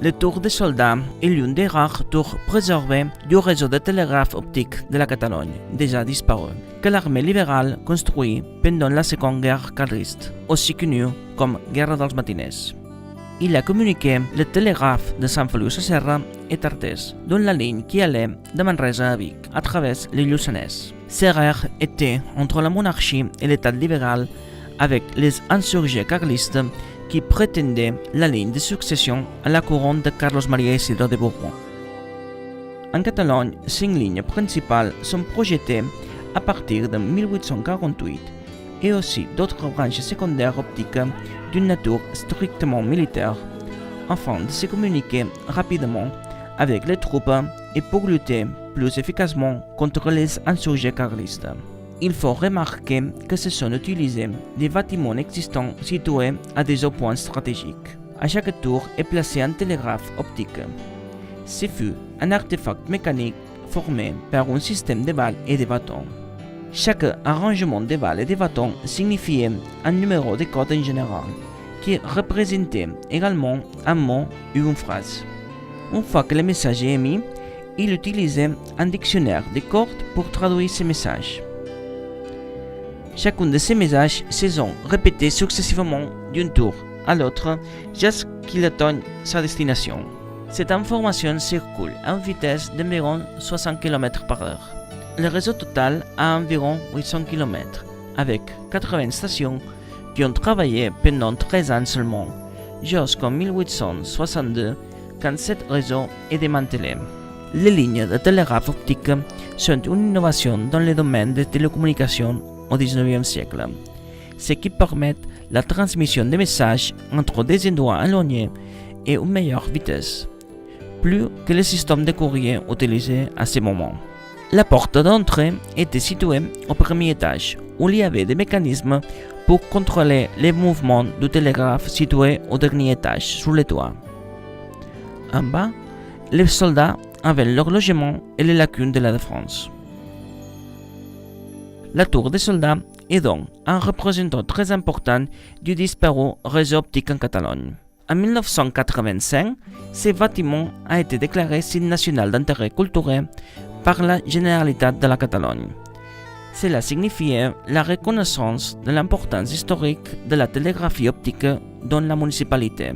Le tour des soldats est l'une des rares tours préservées du réseau de télégraphe optique de la Catalogne, déjà disparu, que l'armée libérale construit pendant la Seconde Guerre carliste, aussi connue comme Guerre dels Matiners. Il a communiqué le télégraphe de Sant Feliu Sasserra et Tartés, dont la ligne qui allait de Manresa à Vic, à travers les Lluçanès. Serrer était entre la monarchie et l'État libéral avec les insurgés carlistes qui prétendaient la ligne de succession à la couronne de Carlos Maria Isidro de Bourbon. En Catalogne, 5 lignes principales sont projetées à partir de 1848 et aussi d'autres branches secondaires optiques d'une nature strictement militaire, afin de se communiquer rapidement avec les troupes et pour lutter plus efficacement contre les insurgés carlistes. Il faut remarquer que se sont utilisés des bâtiments existants situés à des points stratégiques. À chaque tour est placé un télégraphe optique. Ce fut un artefact mécanique formé par un système de balles et de bâtons. Chaque arrangement de balles et de bâtons signifiait un numéro de code en général, qui représentait également un mot ou une phrase. Une fois que le message est émis, il utilisait un dictionnaire de codes pour traduire ces messages. Chacun de ces messages se sont répétés successivement d'un tour à l'autre jusqu'à qu'il atteigne sa destination. Cette information circule à une vitesse d'environ 60 km/h. Le réseau total a environ 800 km, avec 80 stations qui ont travaillé pendant 13 ans seulement, jusqu'en 1862, quand ce réseau est démantelé. Les lignes de télégraphe optique sont une innovation dans le domaine des télécommunications au XIXe siècle, ce qui permet la transmission de messages entre des endroits éloignés et une meilleure vitesse, plus que les systèmes de courrier utilisés à ce moment. La porte d'entrée était située au premier étage, où il y avait des mécanismes pour contrôler les mouvements du télégraphe situé au dernier étage, sous le toit. En bas, les soldats avaient leur logement et les lacunes de la défense. La tour des soldats est donc un représentant très important du disparu réseau optique en Catalogne. En 1985, ce bâtiment a été déclaré site national d'intérêt culturel par la Généralitat de la Catalogne. Cela signifiait la reconnaissance de l'importance historique de la télégraphie optique dans la municipalité.